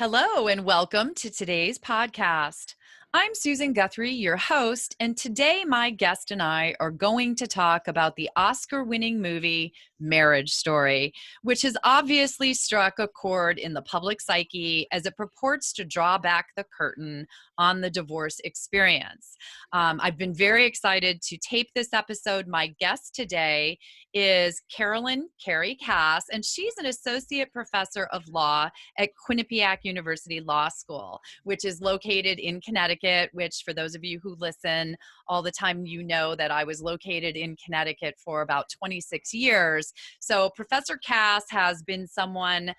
Hello and welcome to today's podcast. I'm Susan Guthrie, your host, and today my guest and I are going to talk about the Oscar-winning movie Marriage Story, which has obviously struck a chord in the public psyche as it purports to draw back the curtain on the divorce experience. I've been very excited to tape this episode. My guest today is Carolyn Kaas, and she's an associate professor of law at Quinnipiac University Law School, which is located in Connecticut, which for those of you who listen all the time, you know that I was located in Connecticut for about 26 years. So Professor Kaas has been someone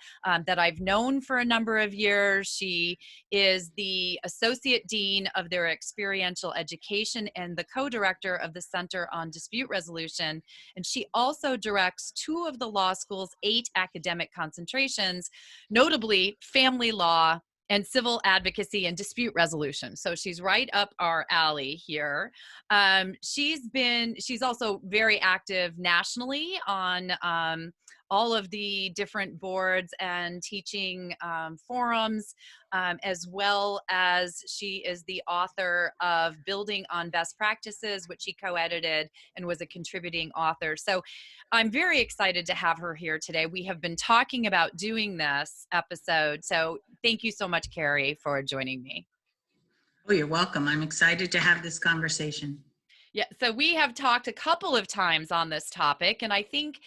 that I've known for a number of years. She is the Associate Dean of their Experiential Education and the co-director of the Center on Dispute Resolution. And she also directs two of the law school's 8 academic concentrations, notably family law and civil advocacy and dispute resolution. So she's right up our alley here. She's also very active nationally on all of the different boards and teaching forums, as well as she is the author of Building on Best Practices, which she co-edited and was a contributing author. So I'm very excited to have her here today. We have been talking about doing this episode. So thank you so much, Carrie, for joining me. Oh, you're welcome. I'm excited to have this conversation. Yeah, so we have talked a couple of times on this topic, and I think,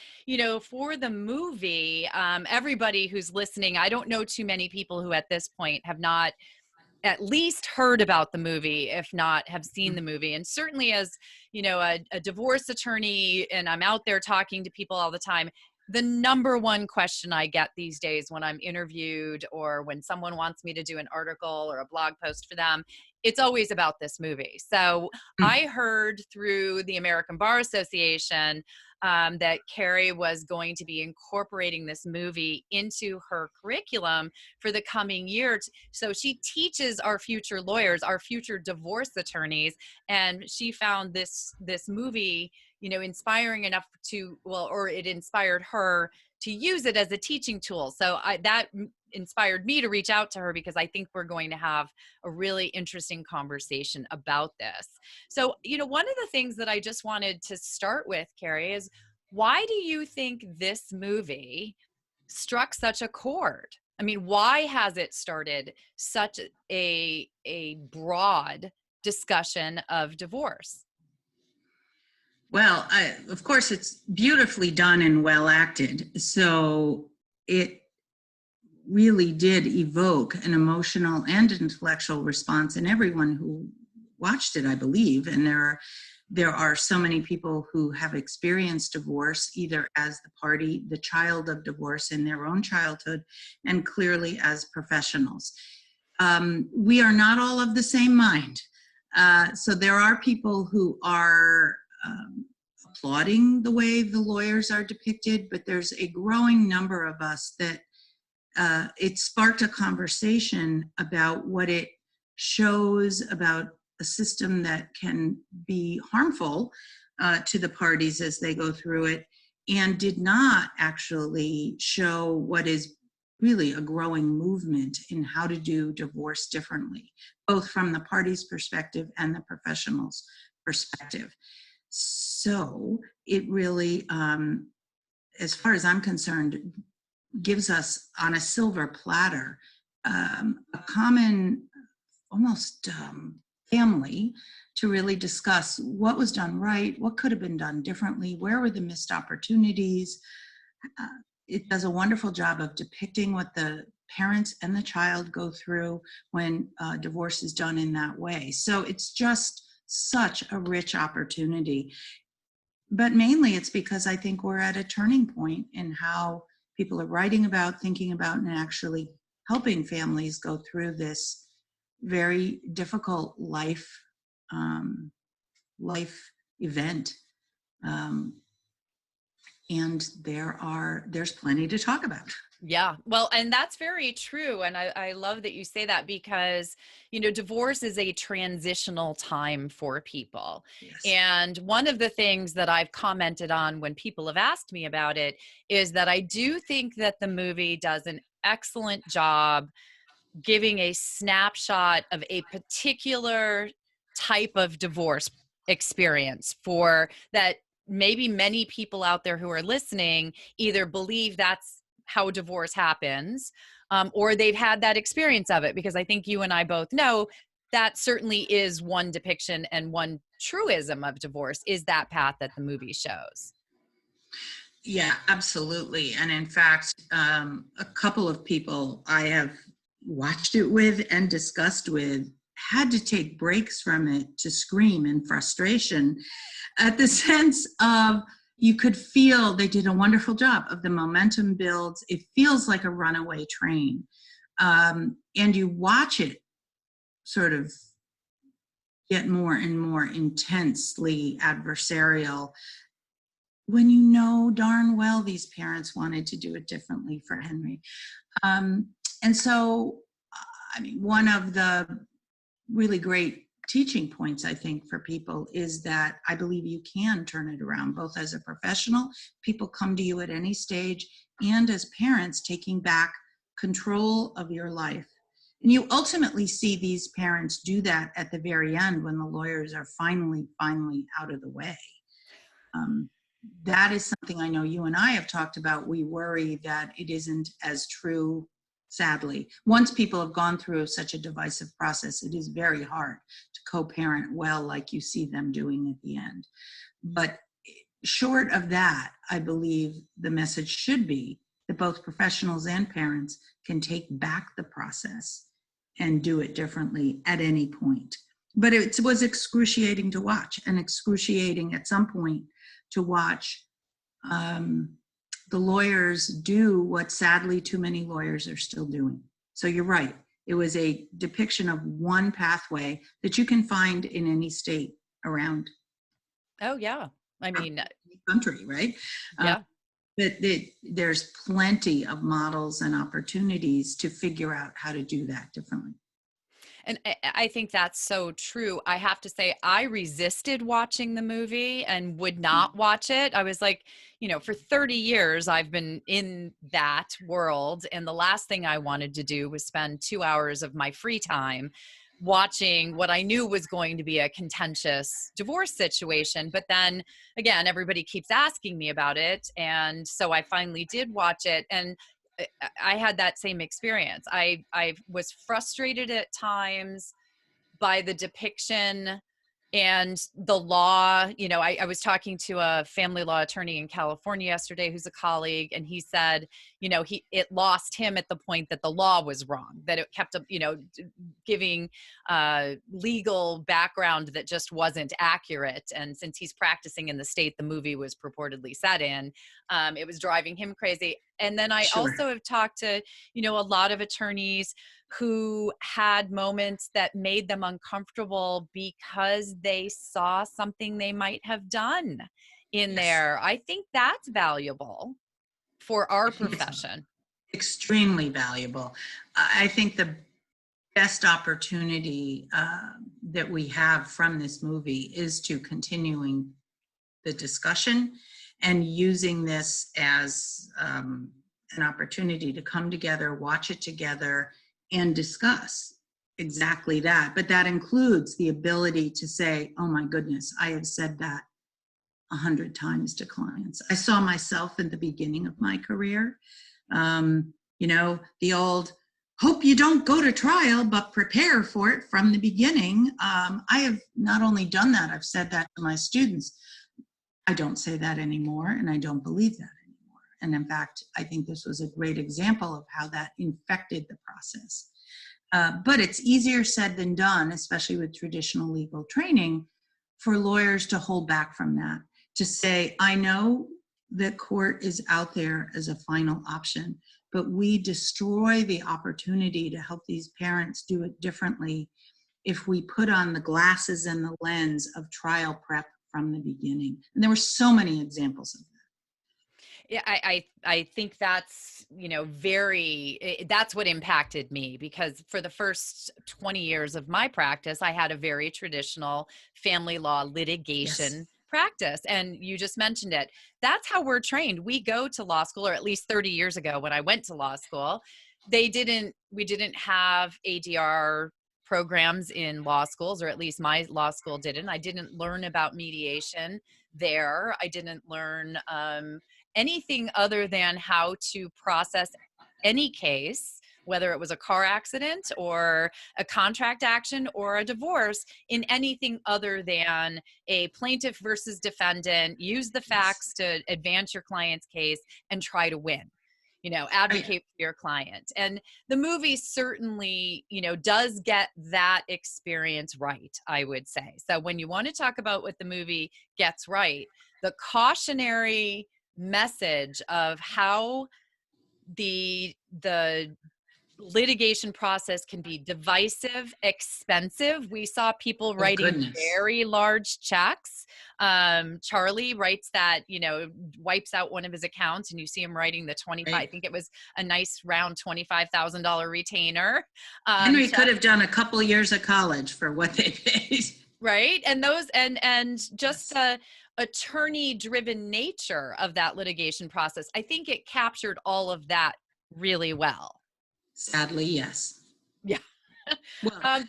for the movie, everybody who's listening, I don't know too many people who at this point have not at least heard about the movie, if not have seen the movie. And certainly as, a divorce attorney, and I'm out there talking to people all the time, the number one question I get these days when I'm interviewed or when someone wants me to do an article or a blog post for them, it's always about this movie. So I heard through the American Bar Association that Carrie was going to be incorporating this movie into her curriculum for the coming year. So she teaches our future lawyers, our future divorce attorneys, and she found this movie inspiring enough or it inspired her to use it as a teaching tool. So that inspired me to reach out to her because I think we're going to have a really interesting conversation about this. So, one of the things that I just wanted to start with, Carrie, is why do you think this movie struck such a chord? I mean, why has it started such a broad discussion of divorce? Well, of course, it's beautifully done and well acted. So it really did evoke an emotional and intellectual response in everyone who watched it, I believe. And there are so many people who have experienced divorce, either as the child of divorce in their own childhood, and clearly as professionals. We are not all of the same mind. So there are people who are applauding the way the lawyers are depicted, but there's a growing number of us that it sparked a conversation about what it shows about a system that can be harmful to the parties as they go through it, and did not actually show what is really a growing movement in how to do divorce differently, both from the parties' perspective and the professionals' perspective. So it really, as far as I'm concerned, gives us on a silver platter a common, almost family to really discuss what was done right, what could have been done differently, where were the missed opportunities. It does a wonderful job of depicting what the parents and the child go through when divorce is done in that way. So it's just such a rich opportunity. But mainly it's because I think we're at a turning point in how people are writing about, thinking about, and actually helping families go through this very difficult life event. And there's plenty to talk about. Yeah, well, and that's very true. And I love that you say that because, divorce is a transitional time for people. Yes. And one of the things that I've commented on when people have asked me about it is that I do think that the movie does an excellent job giving a snapshot of a particular type of divorce experience for that maybe many people out there who are listening either believe that's how divorce happens, or they've had that experience of it, because I think you and I both know that certainly is one depiction and one truism of divorce, is that path that the movie shows. Yeah, absolutely. And in fact, a couple of people I have watched it with and discussed with had to take breaks from it to scream in frustration at the sense of, you could feel they did a wonderful job of the momentum builds. It feels like a runaway train. And you watch it sort of get more and more intensely adversarial when you know darn well these parents wanted to do it differently for Henry. And so, I mean, one of the really great teaching points, I think, for people is that I believe you can turn it around, both as a professional, people come to you at any stage, and as parents taking back control of your life. And you ultimately see these parents do that at the very end when the lawyers are finally out of the way. That is something I know you and I have talked about. We worry that it isn't as true, sadly. Once people have gone through such a divisive process, it is very hard to co-parent well like you see them doing at the end. But short of that, I believe the message should be that both professionals and parents can take back the process and do it differently at any point. But it was excruciating to watch, and excruciating at some point to watch the lawyers do what sadly too many lawyers are still doing. So you're right. It was a depiction of one pathway that you can find in any state around. Oh yeah. I mean, country, right? yeah. But there's plenty of models and opportunities to figure out how to do that differently. And I think that's so true. I have to say, I resisted watching the movie and would not watch it. I was like, for 30 years, I've been in that world. And the last thing I wanted to do was spend 2 hours of my free time watching what I knew was going to be a contentious divorce situation. But then again, everybody keeps asking me about it. And so I finally did watch it. And I had that same experience. I was frustrated at times by the depiction and the law. I was talking to a family law attorney in California yesterday who's a colleague, and he said, it lost him at the point that the law was wrong, that it kept, giving legal background that just wasn't accurate. And since he's practicing in the state the movie was purportedly set in, it was driving him crazy. And then I also have talked to, a lot of attorneys who had moments that made them uncomfortable because they saw something they might have done in there. I think that's valuable for our profession. Extremely valuable. I think the best opportunity that we have from this movie is to continuing the discussion and using this as an opportunity to come together, watch it together, and discuss exactly that. But that includes the ability to say, oh my goodness, I have said that 100 times to clients. I saw myself in the beginning of my career, the old, hope you don't go to trial, but prepare for it from the beginning. I have not only done that, I've said that to my students. I don't say that anymore, and I don't believe that anymore. And in fact, I think this was a great example of how that infected the process. But it's easier said than done, especially with traditional legal training, for lawyers to hold back from that, to say, I know that court is out there as a final option, but we destroy the opportunity to help these parents do it differently if we put on the glasses and the lens of trial prep from the beginning. And there were so many examples of that. Yeah, I think that's, that's what impacted me, because for the first 20 years of my practice, I had a very traditional family law litigation practice. And you just mentioned it. That's how we're trained. We go to law school, or at least 30 years ago when I went to law school, we didn't have ADR programs in law schools, or at least my law school didn't. I didn't learn about mediation there. I didn't learn anything other than how to process any case, whether it was a car accident or a contract action or a divorce, in anything other than a plaintiff versus defendant, use the facts to advance your client's case and try to win, advocate for your client. And the movie certainly, does get that experience right, I would say. So when you want to talk about what the movie gets right, the cautionary message of how the litigation process can be divisive, expensive. We saw people writing very large checks. Charlie writes that, wipes out one of his accounts, and you see him writing the 25, I think it was a nice round $25,000 retainer. Henry could have done a couple years of college for what they paid. Right. And those, and just the attorney driven nature of that litigation process, I think it captured all of that really well. Sadly, yes. Yeah. Well,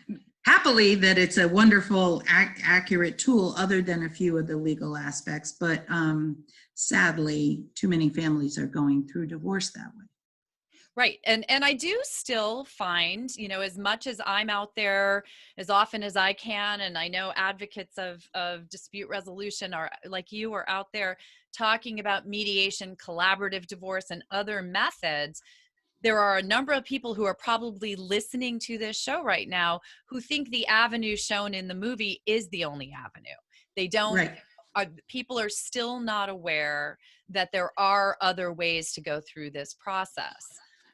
happily that it's a wonderful, accurate tool other than a few of the legal aspects, but sadly, too many families are going through divorce that way. Right. And I do still find, as much as I'm out there as often as I can, and I know advocates of dispute resolution are like you are out there talking about mediation, collaborative divorce, and other methods, there are a number of people who are probably listening to this show right now who think the avenue shown in the movie is the only avenue. They don't, people are still not aware that there are other ways to go through this process.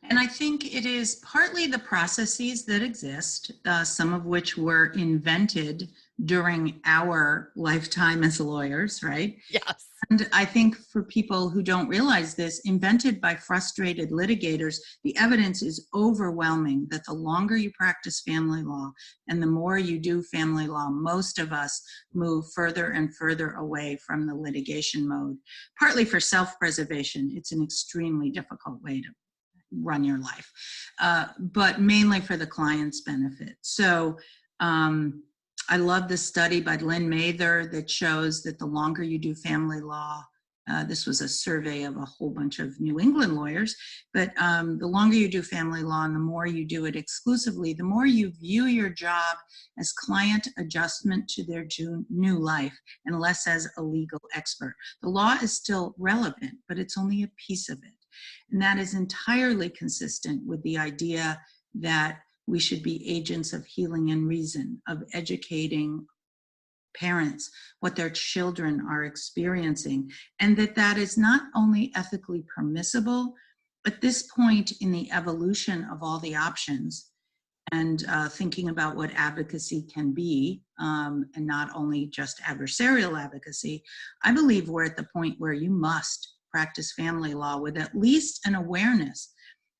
And I think it is partly the processes that exist, some of which were invented during our lifetime as lawyers, right? Yes. And I think for people who don't realize this, invented by frustrated litigators, the evidence is overwhelming that the longer you practice family law and the more you do family law, most of us move further and further away from the litigation mode, partly for self-preservation. It's an extremely difficult way to run your life, but mainly for the client's benefit. So I love the study by Lynn Mather that shows that the longer you do family law, this was a survey of a whole bunch of New England lawyers, but the longer you do family law and the more you do it exclusively, the more you view your job as client adjustment to their new life and less as a legal expert. The law is still relevant, but it's only a piece of it. And that is entirely consistent with the idea that we should be agents of healing and reason, of educating parents what their children are experiencing, and that is not only ethically permissible, at this point in the evolution of all the options and thinking about what advocacy can be, and not only just adversarial advocacy, I believe we're at the point where you must practice family law with at least an awareness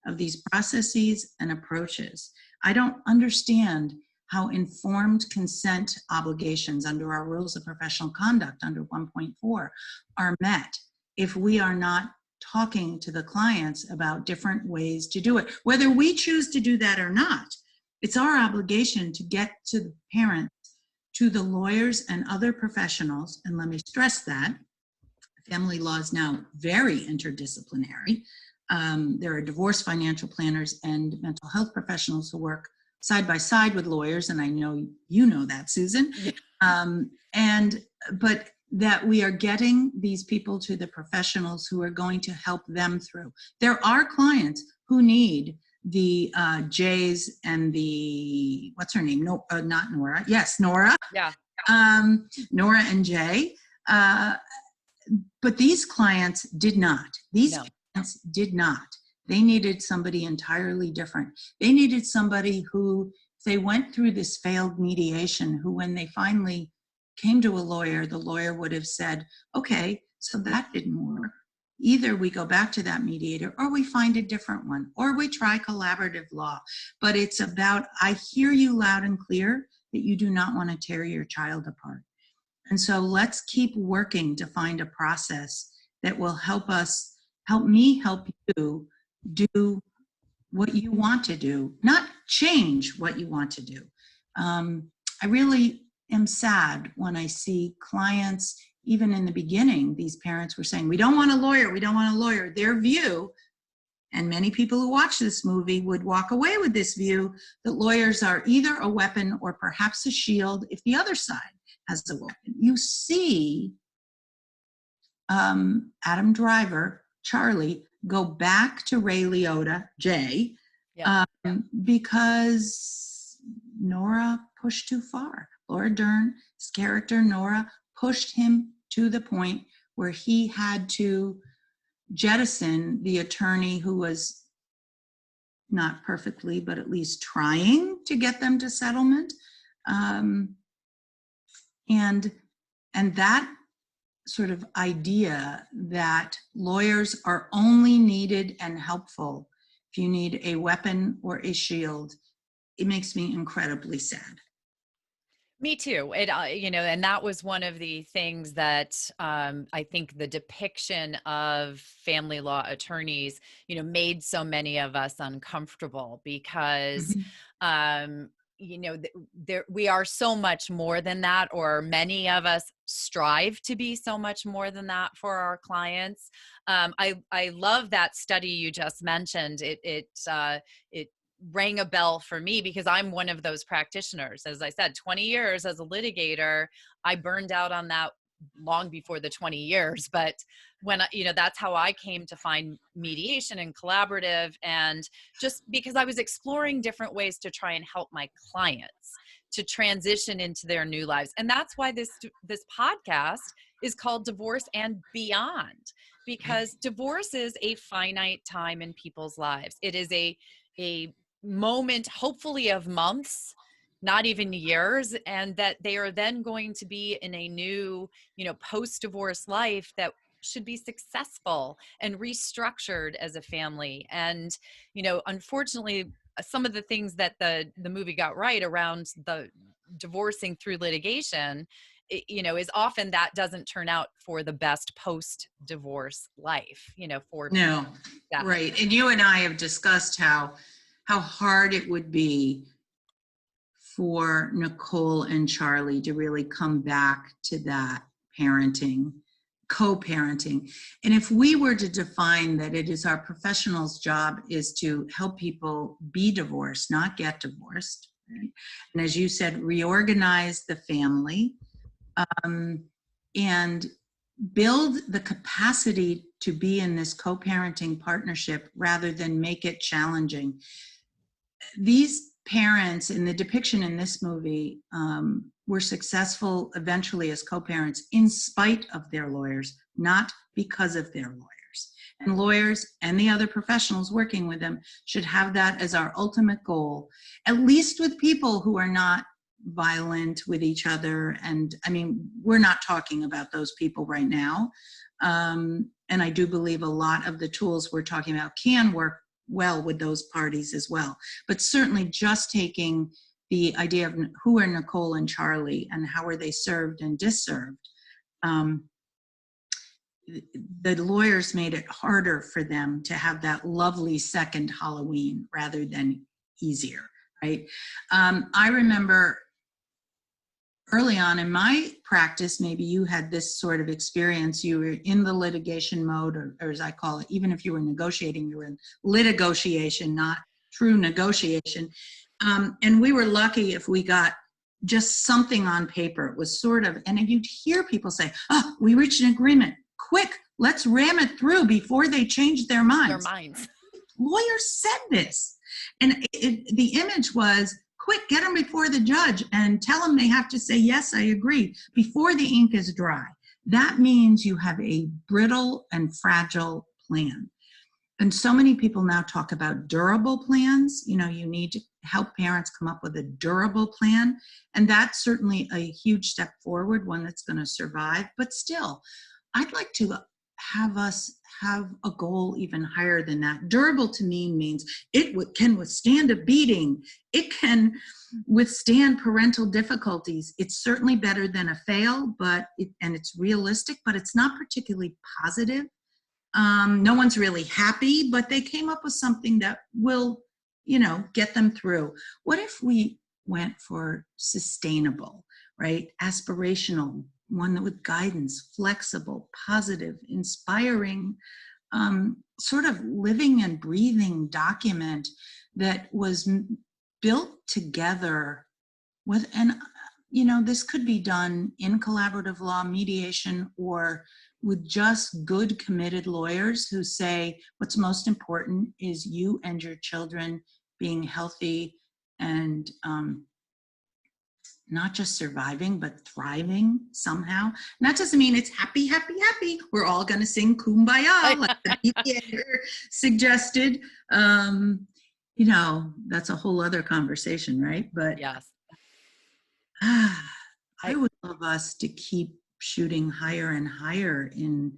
of these processes and approaches. I don't understand how informed consent obligations under our rules of professional conduct under 1.4 are met if we are not talking to the clients about different ways to do it. Whether we choose to do that or not, it's our obligation to get to the parents, to the lawyers and other professionals, and let me stress that, family law is now very interdisciplinary. There are divorce financial planners and mental health professionals who work side by side with lawyers, and I know you know that, Susan. But that we are getting these people to the professionals who are going to help them through. There are clients who need the J's and the, what's her name? No, not Nora. Yes, Nora. Yeah. Nora and Jay. But these clients did not. These clients did not. They needed somebody entirely different. They needed somebody who, if they went through this failed mediation, who when they finally came to a lawyer, the lawyer would have said, okay, so that didn't work. Either we go back to that mediator or we find a different one, or we try collaborative law. But it's about, I hear you loud and clear that you do not want to tear your child apart. And so let's keep working to find a process that will help me help you do what you want to do, not change what you want to do. I really am sad when I see clients, even in the beginning, these parents were saying, we don't want a lawyer, we don't want a lawyer. Their view, and many people who watch this movie would walk away with this view, that lawyers are either a weapon or perhaps a shield if the other side has a weapon. You see Adam Driver, Charlie, go back to Ray Liotta, Jay, because Nora pushed too far. Laura Dern's character, Nora, pushed him to the point where he had to jettison the attorney who was not perfectly, but at least trying to get them to settlement. And that sort of idea that lawyers are only needed and helpful if you need a weapon or a shield, it makes me incredibly sad. Me too. It, and that was one of the things that I think the depiction of family law attorneys, made so many of us uncomfortable because, we are so much more than that, or many of us strive to be so much more than that for our clients. I love that study you just mentioned. It rang a bell for me because I'm one of those practitioners. As I said, 20 years as a litigator, I burned out on that long before the 20 years. But when, that's how I came to find mediation and collaborative, and just because I was exploring different ways to try and help my clients to transition into their new lives. And that's why this podcast is called Divorce and Beyond, because divorce is a finite time in people's lives. It is a moment, hopefully of months, not even years, and that they are then going to be in a new, post-divorce life that should be successful and restructured as a family. And, unfortunately, some of the things that the movie got right around the divorcing through litigation, is often that doesn't turn out for the best post-divorce life, for no, that. Right. And you and I have discussed how hard it would be for Nicole and Charlie to really come back to that parenting, co-parenting. And if we were to define that it is our professional's job is to help people be divorced, not get divorced, right? And as you said, reorganize the family, and build the capacity to be in this co-parenting partnership rather than make it challenging. These parents in the depiction in this movie were successful eventually as co-parents in spite of their lawyers, not because of their lawyers. And lawyers and the other professionals working with them should have that as our ultimate goal, at least with people who are not violent with each other. And I mean, we're not talking about those people right now. And I do believe a lot of the tools we're talking about can work well with those parties as well. But certainly just taking the idea of who are Nicole and Charlie and how are they served and disserved, the lawyers made it harder for them to have that lovely second Halloween rather than easier, right? I remember early on in my practice, maybe you had this sort of experience, you were in the litigation mode, or as I call it, even if you were negotiating, you were in litigation, not true negotiation. And we were lucky if we got just something on paper. It was sort of, and you'd hear people say, oh, we reached an agreement. Quick, let's ram it through before they change their minds. Lawyers said this. And the image was, quick, get them before the judge and tell them they have to say, yes, I agree, before the ink is dry. That means you have a brittle and fragile plan. And so many people now talk about durable plans. You need to help parents come up with a durable plan. And that's certainly a huge step forward, one that's going to survive. But still, I'd like to have us have a goal even higher than that. Durable to me means it can withstand a beating. It can withstand parental difficulties. It's certainly better than a fail, and it's realistic, but it's not particularly positive. No one's really happy, but they came up with something that will, get them through. What if we went for sustainable, right? Aspirational, one with guidance, flexible, positive, inspiring, sort of living and breathing document that was built together with, and this could be done in collaborative law, mediation, or with just good committed lawyers who say what's most important is you and your children being healthy and not just surviving, but thriving somehow. And that doesn't mean it's happy, happy, happy. We're all going to sing Kumbaya, like the mediator suggested. That's a whole other conversation, right? But Yes. I would love us to keep shooting higher and higher in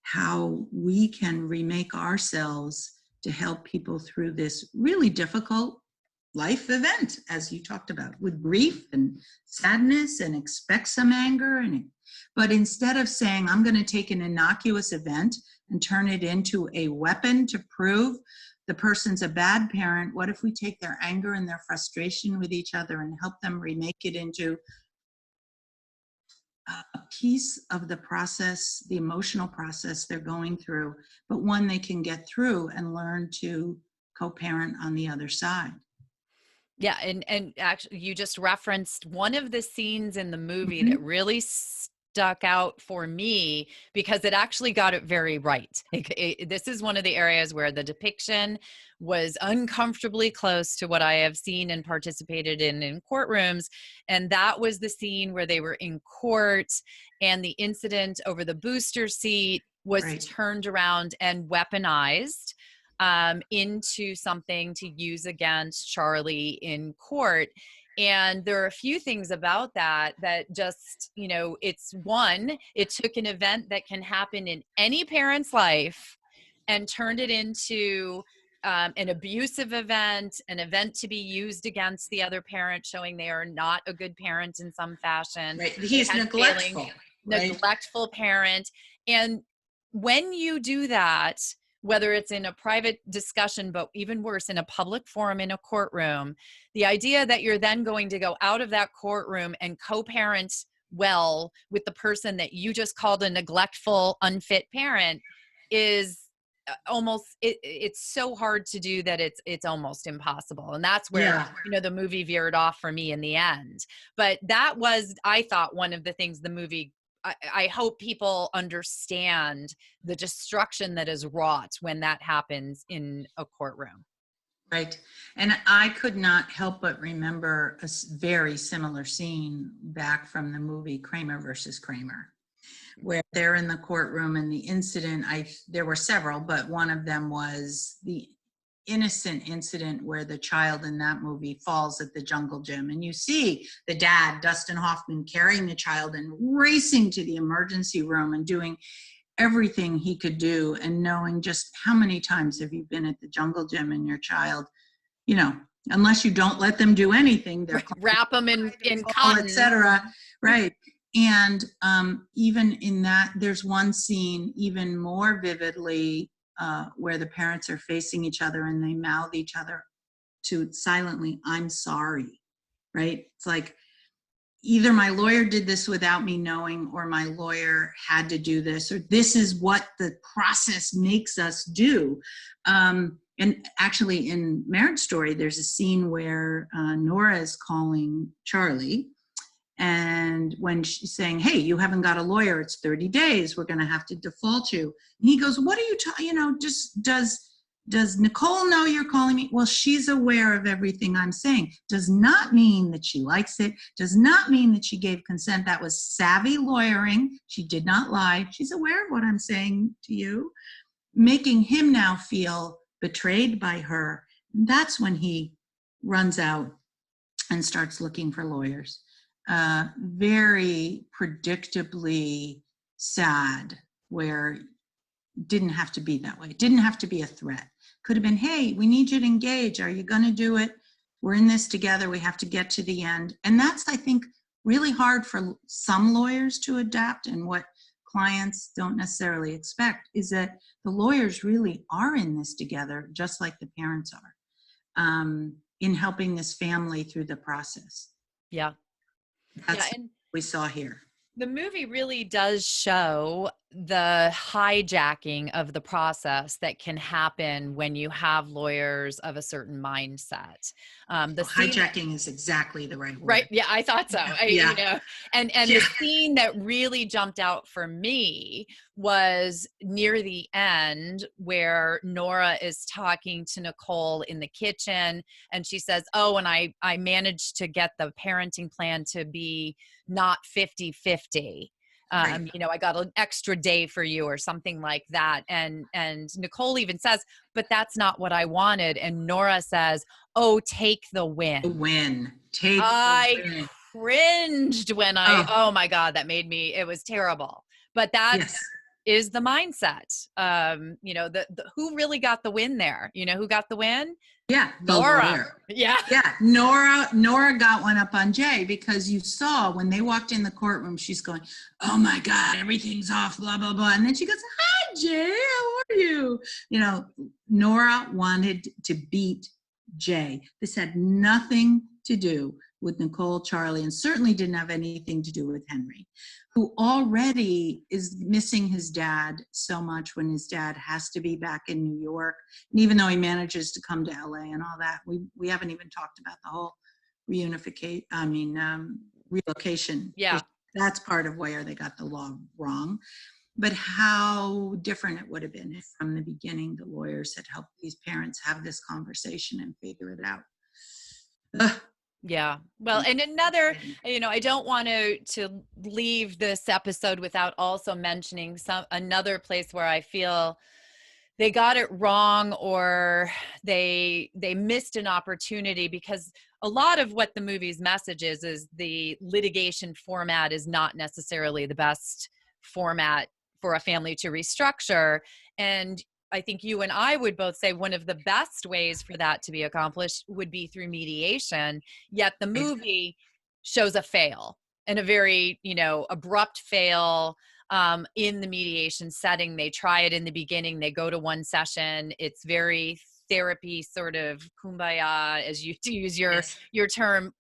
how we can remake ourselves to help people through this really difficult life event, as you talked about, with grief and sadness, and expect some anger. But instead of saying, I'm going to take an innocuous event and turn it into a weapon to prove the person's a bad parent, what if we take their anger and their frustration with each other and help them remake it into a piece of the process, the emotional process they're going through, but one they can get through and learn to co-parent on the other side. Yeah, and actually, you just referenced one of the scenes in the movie Mhm. that really stuck out for me because it actually got it very right. This is one of the areas where the depiction was uncomfortably close to what I have seen and participated in courtrooms, and that was the scene where they were in court and the incident over the booster seat was Right. turned around and weaponized into something to use against Charlie in court. And there are a few things about that just, it took an event that can happen in any parent's life and turned it into an abusive event, an event to be used against the other parent, showing they are not a good parent in some fashion. Right. He's neglectful. Neglectful parent. And when you do that, whether it's in a private discussion, but even worse, in a public forum, in a courtroom, the idea that you're then going to go out of that courtroom and co-parent well with the person that you just called a neglectful, unfit parent is it's so hard to do that it's almost impossible. And that's where, the movie veered off for me in the end. But that was, I thought, one of the things the movie, I hope people understand the destruction that is wrought when that happens in a courtroom. Right. And I could not help but remember a very similar scene back from the movie Kramer versus Kramer, where they're in the courtroom and the incident, there were several, but one of them was the innocent incident where the child in that movie falls at the jungle gym, and you see the dad, Dustin Hoffman, carrying the child and racing to the emergency room and doing everything he could do, and knowing just how many times have you been at the jungle gym and your child, unless you don't let them do anything, they're wrap them in cotton, etc. Right. And even in that, there's one scene even more vividly where the parents are facing each other and they mouth each other to silently, I'm sorry, right? It's like, either my lawyer did this without me knowing, or my lawyer had to do this, or this is what the process makes us do. And actually in Marriage Story, there's a scene where Nora is calling Charlie, and when she's saying, hey, you haven't got a lawyer, it's 30 days, we're going to have to default you. And he goes, what are you talking, does Nicole know you're calling me? Well, she's aware of everything I'm saying. Does not mean that she likes it. Does not mean that she gave consent. That was savvy lawyering. She did not lie. She's aware of what I'm saying to you, making him now feel betrayed by her. And that's when he runs out and starts looking for lawyers. Very predictably sad, where didn't have to be that way. It didn't have to be a threat. Could have been, hey, we need you to engage. Are you going to do it? We're in this together. We have to get to the end. And that's, I think, really hard for some lawyers to adapt. And what clients don't necessarily expect is that the lawyers really are in this together, just like the parents are, in helping this family through the process. Yeah. That's Yeah. And what we saw here. the movie really does show the hijacking of the process that can happen when you have lawyers of a certain mindset. The scene, Hijacking is exactly the right right? word. Yeah, I thought so. Yeah. You know, and Yeah. the scene that really jumped out for me was near the end where Nora is talking to Nicole in the kitchen, and she says, "Oh, and I managed to get the parenting plan to be not 50-50. Right. You know, I got an extra day for you," or something like that. And Nicole even says, "But that's not what I wanted." And Nora says, "Oh, take the The win." win. Take the I win. cringed when Oh, oh my God, that made me, it was terrible. But that yes. is the mindset. You know, the who really got the win there? You know, who got the win? Yeah, the Nora. lawyer. Yeah. Yeah, Nora got one up on Jay, because you saw when they walked in the courtroom, she's going, "Oh my God, everything's off, blah, blah, blah." And then she goes, "Hi, Jay, how are you?" You know, Nora wanted to beat Jay. This had nothing to do with Nicole, Charlie, and certainly didn't have anything to do with Henry, who already is missing his dad so much when his dad has to be back in New York. And even though he manages to come to LA and all that, we haven't even talked about the whole relocation Yeah. issue. That's part of where they got the law wrong. But how different it would have been if from the beginning the lawyers had helped these parents have this conversation and figure it out. Ugh. Yeah. Well, and another, you know, I don't want to leave this episode without also mentioning another place where I feel they got it wrong, or they missed an opportunity, because a lot of what the movie's message is the litigation format is not necessarily the best format for a family to restructure. And I think you and I would both say one of the best ways for that to be accomplished would be through mediation. Yet the movie shows a fail, and a very, you know, abrupt fail in the mediation setting. They try it in the beginning. They go to one session. It's very therapy, sort of kumbaya, as you to use Yes. your term,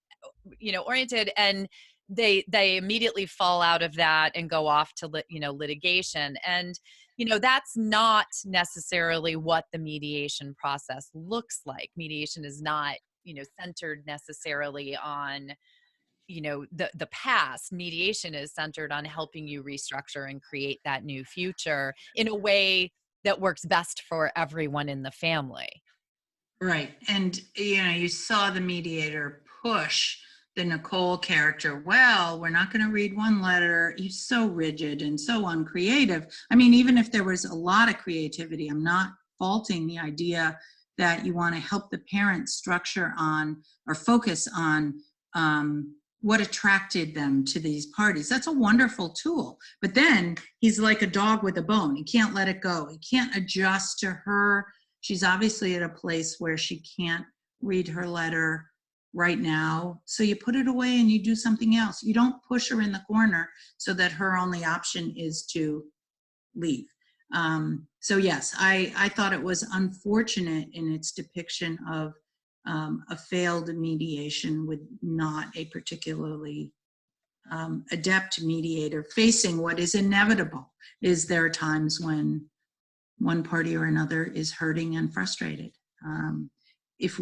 you know, oriented. And they immediately fall out of that and go off to litigation. And you know, that's not necessarily what the mediation process looks like. Mediation is not, you know, centered necessarily on, you know, the past. Mediation is centered on helping you restructure and create that new future in a way that works best for everyone in the family. Right. And, you know, you saw the mediator push the Nicole character. Well, we're not going to read one letter. He's so rigid and so uncreative. I mean, even if there was a lot of creativity, I'm not faulting the idea that you want to help the parents structure on or focus on what attracted them to these parties. That's a wonderful tool. But then he's like a dog with a bone. He can't let it go. He can't adjust to her. She's obviously at a place where she can't read her letter right now. So you put it away and you do something else. You don't push her in the corner so that her only option is to leave. So yes, I thought it was unfortunate in its depiction of a failed mediation with not a particularly adept mediator facing what is inevitable. Is there are times when one party or another is hurting and frustrated. If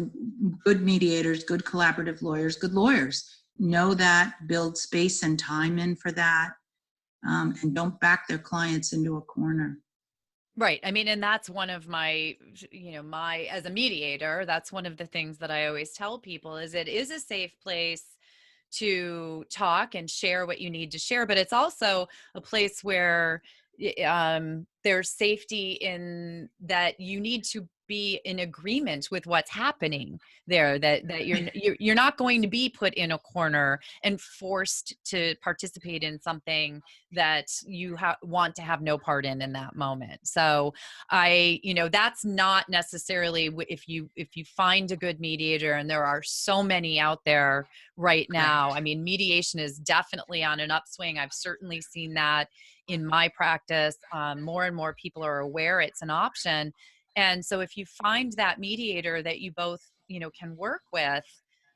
good mediators, good collaborative lawyers, good lawyers know that, build space and time in for that, and don't back their clients into a corner. Right. I mean, and that's one of my, you know, as a mediator, that's one of the things that I always tell people is it is a safe place to talk and share what you need to share, but it's also a place where there's safety in that you need to be in agreement with what's happening there, that you're not going to be put in a corner and forced to participate in something that you want to have no part in that moment. So that's not necessarily, if you find a good mediator, and there are so many out there right now. I mean, mediation is definitely on an upswing. I've certainly seen that in my practice. More and more people are aware it's an option. And so if you find that mediator that you both, can work with,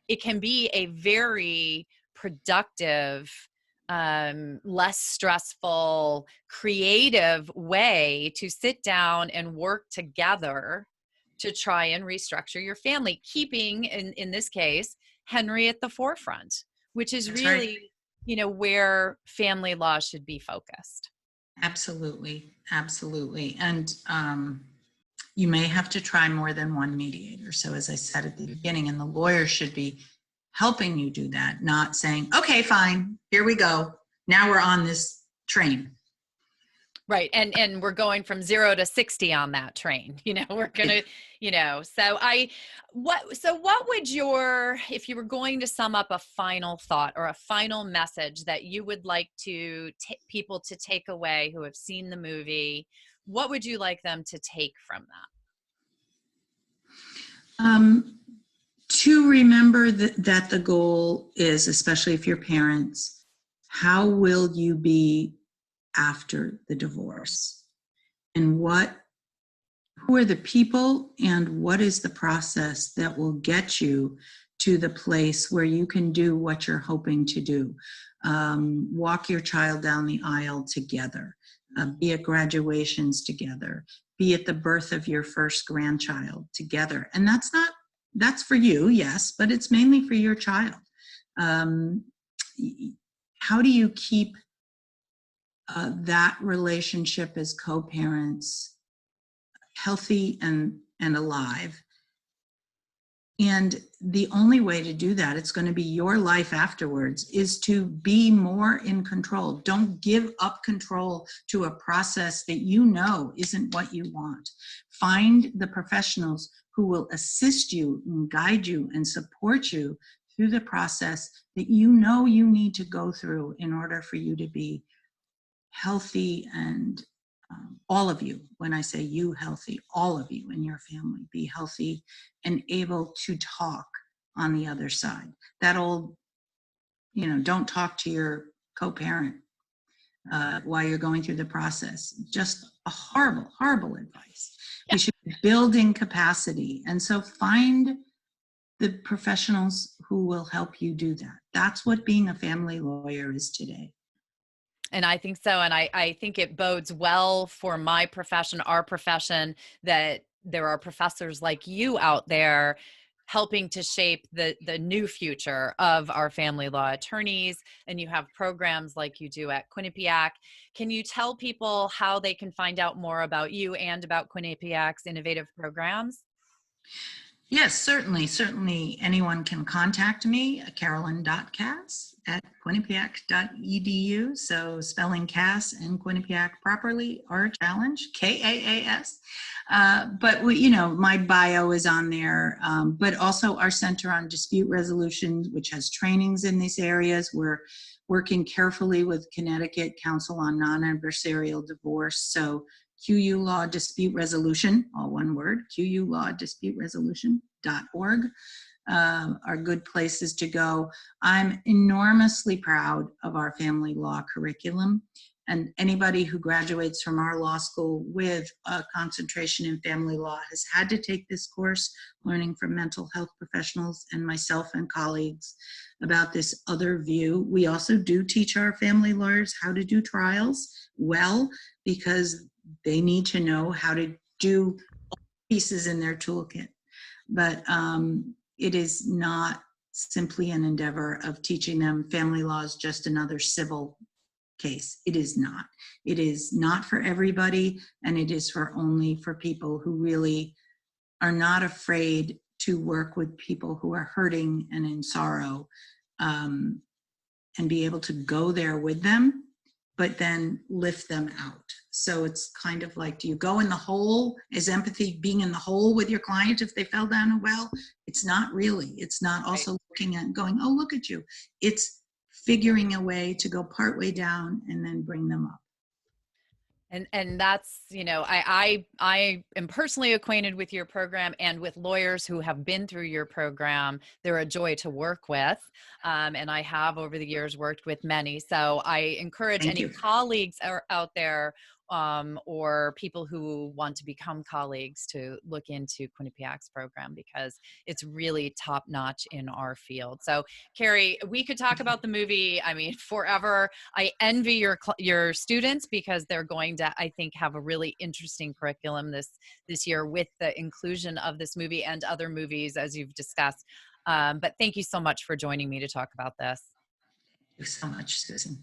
it can be a very productive, less stressful, creative way to sit down and work together to try and restructure your family, keeping, in this case, Henry at the forefront, which is That's really, right. where family law should be focused. Absolutely. Absolutely. And you may have to try more than one mediator. So as I said at the beginning, and the lawyer should be helping you do that, not saying, okay, fine, here we go. Now we're on this train. Right. And we're going from 0 to 60 on that train. We're going to, so what would if you were going to sum up a final thought or a final message that you would like to people to take away who have seen the movie, what would you like them to take from that? To remember that the goal is, especially if you're parents, how will you be after the divorce? And who are the people, and what is the process that will get you to the place where you can do what you're hoping to do? Walk your child down the aisle together, be at graduations together, be at the birth of your first grandchild together. And that's for you, yes, but it's mainly for your child. How do you keep that relationship as co-parents healthy and alive? And the only way to do that, it's going to be your life afterwards, is to be more in control. Don't give up control to a process that isn't what you want. Find the professionals who will assist you and guide you and support you through the process that you need to go through in order for you to be healthy, and all of you, when I say you healthy, all of you in your family be healthy and able to talk on the other side. That old, don't talk to your co-parent while you're going through the process. Just a horrible, horrible advice. Yeah. We should be building capacity. And so find the professionals who will help you do that. That's what being a family lawyer is today. And I think so. And I think it bodes well for my profession, our profession, that there are professors like you out there helping to shape the new future of our family law attorneys. And you have programs like you do at Quinnipiac. Can you tell people how they can find out more about you and about Quinnipiac's innovative programs? Yes, certainly. Certainly anyone can contact me, Carolyn.Kaas at Quinnipiac.edu. So spelling Kaas and Quinnipiac properly are a challenge, Kaas. But my bio is on there, but also our Center on Dispute Resolution, which has trainings in these areas. We're working carefully with Connecticut Council on Non-Adversarial Divorce. So QU Law Dispute Resolution, all one word, QU Law Dispute Resolution.org are good places to go. I'm enormously proud of our family law curriculum, and anybody who graduates from our law school with a concentration in family law has had to take this course, learning from mental health professionals and myself and colleagues about this other view. We also do teach our family lawyers how to do trials well, because they need to know how to do pieces in their toolkit. But it is not simply an endeavor of teaching them family law is just another civil case. It is not. It is not for everybody, and it is only for people who really are not afraid to work with people who are hurting and in sorrow, and be able to go there with them but then lift them out. So it's kind of like, do you go in the hole? Is empathy being in the hole with your client if they fell down a well? It's not really. It's not also looking at and going, oh, look at you. It's figuring a way to go partway down and then bring them up. And that's, you know, I am personally acquainted with your program and with lawyers who have been through your program. They're a joy to work with. And I have over the years worked with many. So I encourage Thank any you. colleagues out there or people who want to become colleagues to look into Quinnipiac's program because it's really top notch in our field. So Carrie, we could talk about the movie, I mean, forever. I envy your students because they're going to, I think, have a really interesting curriculum this year with the inclusion of this movie and other movies as you've discussed. But thank you so much for joining me to talk about this. Thank you so much, Susan.